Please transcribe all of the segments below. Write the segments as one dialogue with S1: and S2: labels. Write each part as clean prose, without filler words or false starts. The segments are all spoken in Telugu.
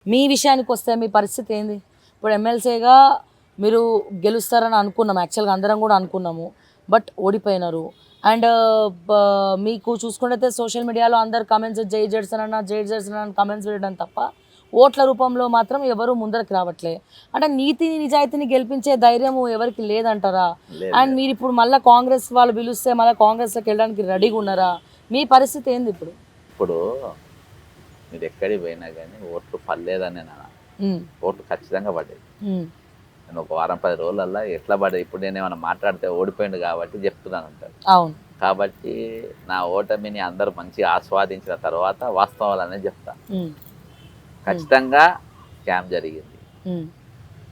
S1: మీ విషయానికి వస్తే మీ పరిస్థితి ఏంది? ఇప్పుడు ఎమ్మెల్సీగా మీరు గెలుస్తారని అనుకున్నాం, యాక్చువల్గా అందరం కూడా అనుకున్నాము, బట్ ఓడిపోయినారు. అండ్ మీకు చూసుకుంటే సోషల్ మీడియాలో అందరు కమెంట్స్ జై జడ్సన్ అన్న జై జడ్సన్ అన్న కమెంట్స్ పెట్టడం తప్ప ఓట్ల రూపంలో మాత్రం ఎవరు ముందరకు రావట్లే. అంటే నీతిని నిజాయితీని గెలిపించే ధైర్యం ఎవరికి లేదంటారా? అండ్ మీరు ఇప్పుడు మళ్ళీ కాంగ్రెస్ వాళ్ళు పిలిస్తే మళ్ళీ కాంగ్రెస్లోకి వెళ్ళడానికి రెడీగా ఉన్నారా? మీ పరిస్థితి ఏంది ఇప్పుడు?
S2: ఇప్పుడు మీరు ఎక్కడికి పోయినా కానీ ఓట్లు పడలేదని ఓట్లు ఖచ్చితంగా పడ్డాయి. నేను ఒక వారం 10 రోజులల్లో ఎట్లా పడ్డాయి, ఇప్పుడు నేను ఏమైనా మాట్లాడితే ఓడిపోయింది కాబట్టి చెప్తున్నాను అంటారు.
S1: అవును,
S2: కాబట్టి నా ఓటమిని అందరూ మంచిగా ఆస్వాదించిన తర్వాత వాస్తవాలనే చెప్తా. ఖచ్చితంగా స్కామ్ జరిగింది.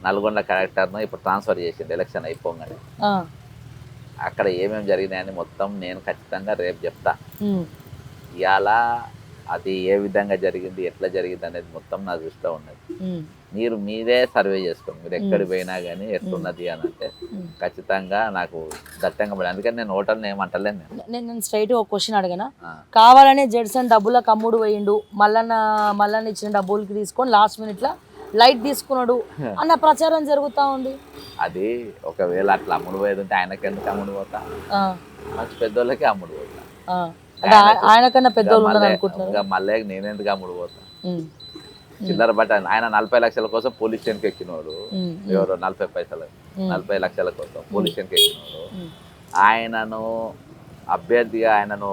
S2: నల్గొండ కలెక్టర్ను ఇప్పుడు ట్రాన్స్ఫర్ చేసింది ఎలక్షన్ అయిపోగానే. అక్కడ ఏమేమి జరిగినాయని మొత్తం నేను ఖచ్చితంగా రేపు చెప్తా. ఇవాళ అది ఏ విధంగా జరిగింది, ఎట్లా జరిగింది అనేది మొత్తం నా దృష్టిలో ఉన్నది. మీరు మీరే సర్వే చేసుకోండి, మీరు ఎక్కడికి పోయినా కానీ ఎట్లున్నది అని అంటే ఖచ్చితంగా నాకు దట్టంగా పడి. అందుకని నేను ఓటర్ని ఏమంటలేను.
S1: నేను స్ట్రైట్ ఒక క్వశ్చన్ అడిగినా, కావాలనే జడ్సన్ డబ్బులకు అమ్ముడు పోయిండు, మల్లన్న ఇచ్చిన డబ్బులకి తీసుకొని లాస్ట్ మినిట్లో లైట్ తీసుకున్నాడు అన్న ప్రచారం జరుగుతూ ఉంది.
S2: అది ఒకవేళ అట్లా అమ్ముడు పోయేది ఉంటే ఆయనకి ఎందుకు అమ్ముడు పోతా? మంచి పెద్దోళ్ళకి అమ్ముడు పోతా.
S1: ఆయనకన్నా పెద్దోళ్ళు అనుకుంటున్నారు.
S2: మళ్ళీ నేనెందుకు అమ్ముడు పోతా? చిల్లర బట్ట ఆయన 40 లక్షల కోసం పోలీస్ స్టేషన్కి ఎక్కినోడు, ఎవరో 40 లక్షల కోసం పోలీస్ స్టేషన్కి ఎక్కినోడు, ఆయనను అభ్యర్థిగా ఆయనను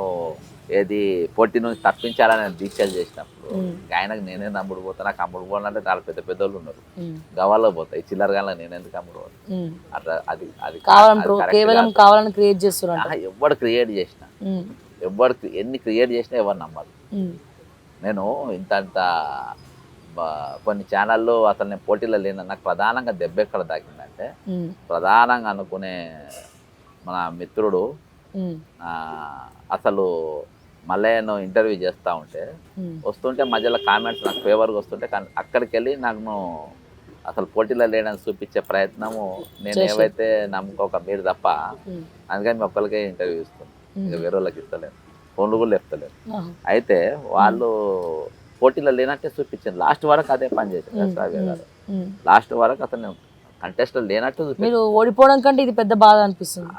S2: ఏది పోటీ నుంచి తప్పించాలని దీక్షలు చేసినప్పుడు ఆయనకు నేనే అమ్ముడు పోతా? నాకు అమ్ముడు పోవాలంటే 4 పెద్ద పెద్దోళ్ళు ఉన్నారు, గవాల్లో పోతాయి. చిల్లర గాల నేనెందుకు అమ్ముడు పోతా? అట్లా అది అది
S1: కావాలని క్రియేట్ చేస్తున్నా.
S2: ఎవడు క్రియేట్ చేసినా, ఎన్ని క్రియేట్ చేసినా ఎవరు నమ్మరు. నేను ఇంత కొన్ని ఛానల్లో అసలు నేను పోటీలో లేను. నాకు ప్రధానంగా దెబ్బ ఎక్కడ తాకిందంటే, ప్రధానంగా అనుకునే మన మిత్రుడు అసలు మల్లయ్యను ఇంటర్వ్యూ చేస్తూ ఉంటే వస్తుంటే మధ్యలో కామెంట్స్ నాకు ఫేవర్గా వస్తుంటే, కానీ అక్కడికి వెళ్ళి నాకు అసలు పోటీలో లేడని చూపించే ప్రయత్నము నేను ఏవైతే నమ్ముకోక మీరు తప్ప, అందుకని మీ ఒక్కరికే ఇంటర్వ్యూ ఇస్తాను, ఇంకా వేరే వాళ్ళకి ఇస్తలేను, ఫోన్లు కూడా లేపుతలేను. అయితే వాళ్ళు పోటీలో లేనట్టే చూపించాను. లాస్ట్ వరకు అదే పని చేశాను. లాస్ట్ వరకు అతను కంటెస్ట్ లేనట్టు
S1: మీరు ఓడిపోవడం కంటే ఇది పెద్ద బాధ అనిపిస్తుంది.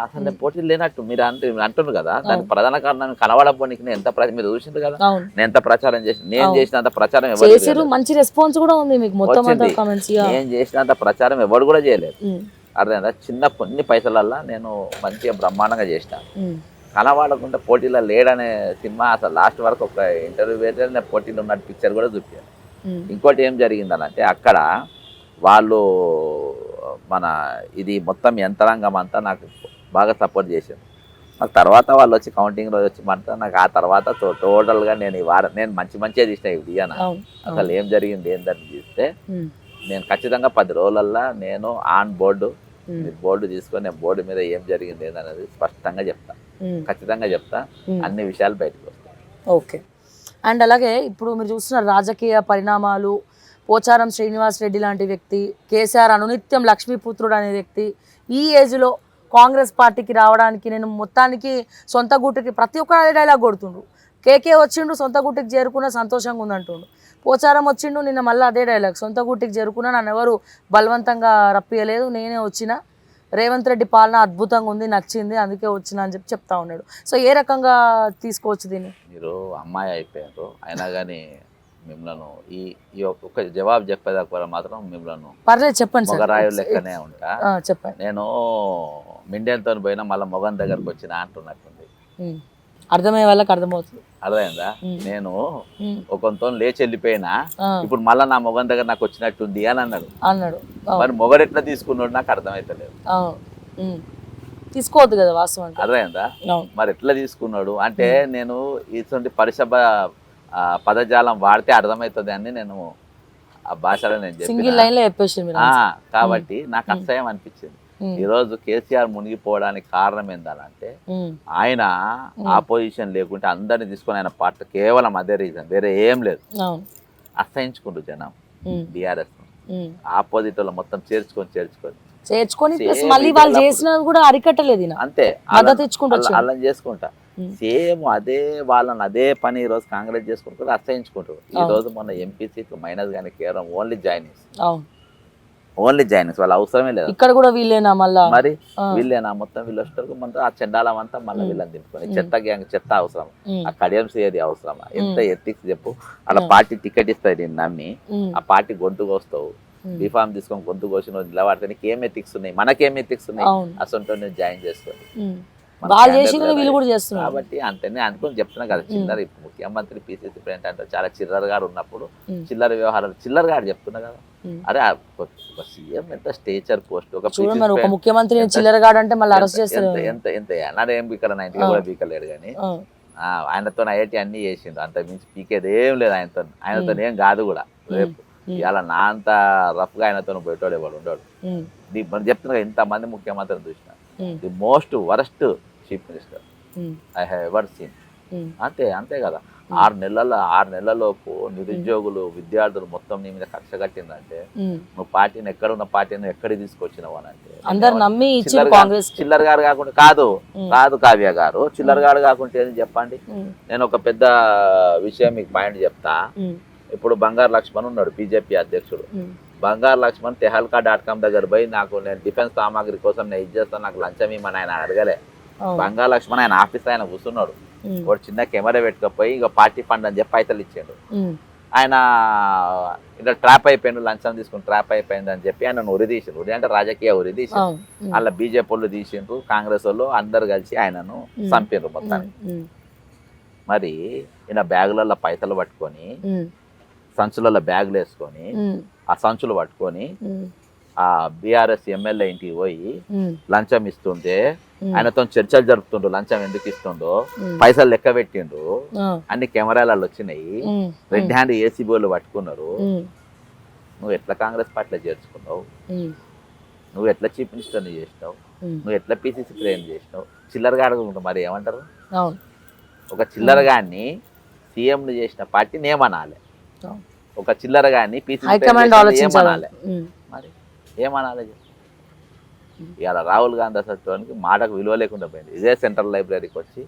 S2: అసలు నేను పోటీలు లేనట్టు మీరు అంటున్నారు కదా, దానికి ప్రధాన కారణం కనబడపోనికి నేను ఎంత మీరు చూసింది కదా, నేను ఎంత ప్రచారం చేసి, నేను చేసినంత ప్రచారం ఎవరు,
S1: మంచి రెస్పాన్స్ కూడా ఉంది మీకు మొత్తం
S2: నేను చేసినంత ప్రచారం ఎవరు కూడా చేయలేదు. అర్థమైందా? చిన్న కొన్ని పైసలల్లా నేను మంచిగా బ్రహ్మాండంగా చేసిన. కనబడకుండా పోటీలో లేడనే సినిమా అసలు లాస్ట్ వరకు ఒక ఇంటర్వ్యూ వేస్తే నేను పోటీలో ఉన్న పిక్చర్ కూడా చూపించాను. ఇంకోటి ఏం జరిగిందనంటే, అక్కడ వాళ్ళు మన ఇది మొత్తం యంత్రాంగం అంతా నాకు బాగా సపోర్ట్ చేశారు. నాకు తర్వాత వాళ్ళు వచ్చి కౌంటింగ్ రోజు వచ్చి మాట నాకు ఆ తర్వాత టోటల్గా నేను ఈ వారం నేను మంచిగా తీసిన ఇవి అన్న అసలు ఏం జరిగింది ఏందని తీస్తే, నేను ఖచ్చితంగా 10 రోజులల్లో నేను ఆన్ బోర్డు తీసుకొని నేను బోర్డు మీద ఏం జరిగింది ఏందనేది స్పష్టంగా చెప్తా, ఖచ్చితంగా చెప్తా. అన్ని విషయాలు బయటకు వస్తాయి.
S1: ఓకే. అండ్ అలాగే ఇప్పుడు మీరు చూస్తున్న రాజకీయ పరిణామాలు, పోచారం శ్రీనివాస్ రెడ్డి లాంటి వ్యక్తి, కేసీఆర్ అనునిత్యం లక్ష్మీపుత్రుడు అనే వ్యక్తి ఈ ఏజ్లో కాంగ్రెస్ పార్టీకి రావడానికి, నేను మొత్తానికి సొంత గుట్టుకి ప్రతి ఒక్కరు డైలాగ్ కొడుతుండ్రు. కేకే వచ్చిండు, సొంత గుట్టుకి చేరుకున్న సంతోషంగా ఉందంటుండు. పోచారం వచ్చిండు, నిన్న మళ్ళీ అదే డైలాగ్, సొంత గుట్టుకి చేరుకున్నా, నన్ను ఎవరు బలవంతంగా రప్పియలేదు, నేనే వచ్చిన, రేవంత్ రెడ్డి పాలన అద్భుతంగా ఉంది, నచ్చింది, అందుకే వచ్చిన అని చెప్తా ఉన్నాడు. సో ఏ రకంగా తీసుకోవచ్చు దీన్ని?
S2: మీరు అమ్మాయి అయిపోయారు అయినా కానీ మిమ్మల్ని ఈ ఒక జవాబు చెప్పేదాకా మాత్రం మిమ్మల్ని
S1: పర్లేదు చెప్పండి,
S2: మొగరాయు లెక్కనే ఉంటా.
S1: చెప్పండి.
S2: నేను మిండెన్తో పోయినా మళ్ళీ మొగన్ దగ్గరకు వచ్చిన అంటున్నట్టుంది.
S1: అర్థమయ్యే వాళ్ళకి అర్థమవుతుంది.
S2: అర్థమైందా? నేను ఒకంతో లేచి వెళ్ళిపోయినా ఇప్పుడు మళ్ళీ నా మొగన్ దగ్గర నాకు వచ్చినట్టుంది అని అన్నాడు. మరి మొగడు ఎట్లా తీసుకున్నాడు నాకు అర్థమైతలేదు.
S1: తీసుకోవద్దు కదా వాస్తవం.
S2: అర్థమైందా? మరి ఎట్లా తీసుకున్నాడు అంటే, నేను ఇటువంటి పరిశుభ్ర పదజాలం వాడితే అర్థమవుతుంది అని నేను ఆ భాషలో నేను
S1: చెప్పాను.
S2: కాబట్టి నాకు అసహ్యం అనిపించింది. ఈరోజు కేసీఆర్ మునిగిపోవడానికి కారణం ఏంటంటే, ఆయన ఆపోజిషన్ లేకుంటే అందరిని తీసుకొని ఆయన పార్టీ, కేవలం అదే రీజన్, వేరే ఏం లేదు. అసహించుకుంటారు జనం బీఆర్ఎస్, ఆపోజిట్ వాళ్ళు మొత్తం చేర్చుకొని
S1: మళ్ళీ వాళ్ళు చేసినది కూడా అరికట్టలేదు,
S2: అంతే అలా చేసుకుంటా. సేమ్ అదే వాళ్ళని అదే పని ఈ రోజు కాంగ్రెస్ చేసుకుంటారు, అసహించుకుంటారు. ఈ రోజు మొన్న ఎంపీ సీట్లు మైనస్ కానీ కేవలం ఓన్లీ జాయినింగ్స్,
S1: అవును
S2: ఓన్లీ జాయినింగ్స్, వాళ్ళ అవసరమే లేదు.
S1: ఇక్కడ కూడా వీళ్ళేనా మళ్ళా
S2: మరి వీళ్ళేనా మొత్తం వీళ్ళు వస్తారు మన ఆ చెండాలం అంతా మళ్ళీ వీళ్ళని దింపుకొని చెత్త గ్యాంగ్ చెత్త అవసరం, ఆ కడియంస్ ఏది అవసరమా, ఎంత ఎథిక్స్ చెప్పు. అలా పార్టీ టికెట్ ఇస్తుంది నేను నమ్మి, ఆ పార్టీ గొంతు కోస్తావు, బీఫామ్ తీసుకొని గొంతు కోసి నిలబడితే నీకు ఏం ఎథిక్స్ ఉన్నాయి, మనకేం ఎథిక్స్ ఉన్నాయి, అసలు నేను జాయిన్ చేసుకోండి.
S1: వాళ్ళు చేసి వీళ్ళు కూడా చేస్తున్నారు
S2: కాబట్టి అంతనే అనుకుని చెప్తున్నా కదా. చిల్లర ఇప్పుడు ముఖ్యమంత్రి పిసిసి ప్రెసిడెంట్ అంటే చాలా చిల్లర గారు ఉన్నప్పుడు చిల్లర వ్యవహారాలు చిల్లర గారు చెప్తున్నా కదా. అరే ఒక సీఎం ఎంత స్టేచర్ పోస్ట్,
S1: ఒక ముఖ్యమంత్రి చిల్లరగాడు అంటే మళ్ళీ అరెస్ట్ చేస్తారు.
S2: ఎంత ఎంత అన్నాడు ఏం బీకల ఇంటికి కూడా బీకలేడు కానీ ఆయనతో ఐఐటి అన్ని చేసిండు, అంత మించి పీకేది ఏం లేదు ఆయనతో ఏం కాదు కూడా. రేపు ఇలా నా అంత రఫ్ గా ఆయనతో పోయేటోడు ఎవడు ఉండడు. మనం చెప్తున్నా ఇంతమంది ముఖ్యమంత్రిని చూసిన the most worst chief minister I have ever seen. అంతే కదా. 6 నెలలలోపు నిరుద్యోగులు విద్యార్థులు మొత్తం నీ మీద కక్ష కట్టిందంటే నువ్వు పార్టీని ఎక్కడున్న పార్టీని ఎక్కడికి తీసుకొచ్చినావు అని అంటే
S1: అందరు నమ్మి
S2: చిల్లర గారు కాకుండా కాదు కావ్య గారు, చిల్లర గారు కాకుంటే ఏం చెప్పండి. నేను ఒక పెద్ద విషయం మీకు పాయింట్ చెప్తా. ఇప్పుడు బంగారు లక్ష్మణ్ ఉన్నాడు బీజేపీ అధ్యక్షుడు. బంగారు లక్ష్మణ్ tehalka.com దగ్గర పోయి నాకు నేను డిఫెన్స్ సామాగ్రి కోసం నేను ఇది చేస్తాను, నాకు లంచం ఇమ్మని ఆయన అడగలే. బంగారు లక్ష్మణ్ ఆయన ఆఫీస్ ఆయన కూర్చున్నాడు, వాడు చిన్న కెమెరా పెట్టుకపోయి ఇక పార్టీ ఫండ్ అని చెప్పి పైసలు ఇచ్చాడు. ఆయన ఇలా ట్రాప్ అయిపోయిండు, లంచం తీసుకుని ట్రాప్ అయిపోయింది అని చెప్పి ఆయన ఉరి తీసిండు. ఉరి అంటే రాజకీయ ఉరి తీసిండు. అలా బీజేపీ వాళ్ళు తీసిండ్రు, కాంగ్రెస్ వాళ్ళు అందరు కలిసి ఆయనను చంపిండ్రు మొత్తానికి. మరి ఈయన బ్యాగులలో పైసలు పట్టుకొని సంచులలో బ్యాగులు వేసుకొని ఆ సంచులు పట్టుకొని ఆ బీఆర్ఎస్ ఎమ్మెల్యే ఇంటికి పోయి లంచం ఇస్తుంటే ఆయనతో చర్చలు జరుపుతుండ్రు, లంచం ఎందుకు ఇస్తుండో, పైసలు లెక్క పెట్టిండ్రు, అన్ని కెమెరాలలో వచ్చినాయి, రెడ్ హ్యాండ్ ఏసీబీలు పట్టుకున్నారు. నువ్వు ఎట్లా కాంగ్రెస్ పార్టీలో చేర్చుకున్నావు, నువ్వు ఎట్లా చీఫ్ మినిస్టర్ని చేసినావు, నువ్వు ఎట్లా పిసిసి ప్రెసిడెంట్ చేసినావు. చిల్లరగా అడుగుంటావు మరి ఏమంటారు. ఒక చిల్లరగాన్ని సీఎంని చేసిన పార్టీని ఏమనాలి, ఒక చిల్లరగాన్ని పిసిసి ఏమనాలి, మరి ఏమనాలి. ఇవాళ రాహుల్ గాంధీ అసలు మాటకు విలువ లేకుండా పోయింది. ఇదే సెంట్రల్ లైబ్రరీకి వచ్చి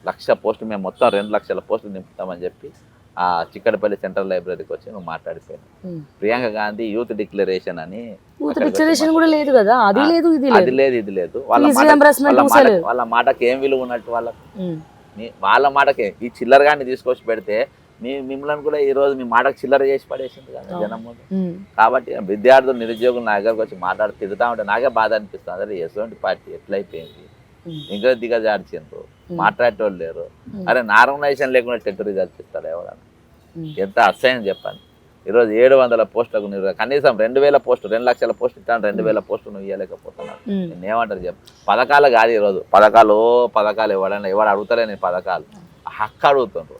S2: 1,00,000 పోస్టులు మేము మొత్తం 2 లక్షల పోస్టులు నింపుతామని చెప్పి ఆ చిక్కడపల్లి సెంట్రల్ లైబ్రరీకి వచ్చి నువ్వు మాట్లాడిపోయాను. ప్రియాంక గాంధీ యూత్ డిక్లరేషన్ అని
S1: కూడా లేదు కదా, అది లేదు
S2: ఇది లేదు. వాళ్ళ మాటకి ఏం విలువ ఉన్నట్టు వాళ్ళ మాటకి ఈ చిల్లరగాన్ని తీసుకొచ్చి పెడితే మిమ్మల్ని కూడా ఈ రోజు మీ మాటకు చిల్లర చేసి పడేసింది కదా జనం ముందు. కాబట్టి విద్యార్థులు నిరుద్యోగులు నా దగ్గరకు వచ్చి మాట్లాడి తిరుగుతా ఉంటే నాకే బాధ అనిపిస్తుంది. అదే ఎటువంటి పార్టీ ఎట్లయిపోయింది, ఇంకా దిగజార్చిండ్రు, మాట్లాడేటోళ్ళు లేరు. అరే నార్మలైజేషన్ లేకుండా టెట్ రిజల్ట్స్ ఇస్తారు ఎవరన్నా, ఎంత అసహ్యం చెప్పండి. ఈరోజు 700 పోస్టులకు కనీసం 2,000 పోస్టులు, 2 లక్షల పోస్టులు ఇస్తాను, 2,000 పోస్టులు నువ్వు ఇవ్వలేకపోతున్నాను. నేను ఏమంటారు చెప్పు. పథకాలు కాదు ఈరోజు, పథకాలు ఎవడన్నా ఎవడు అడుగుతలే నేను పథకాలు హక్కు అడుగుతుండ్రు.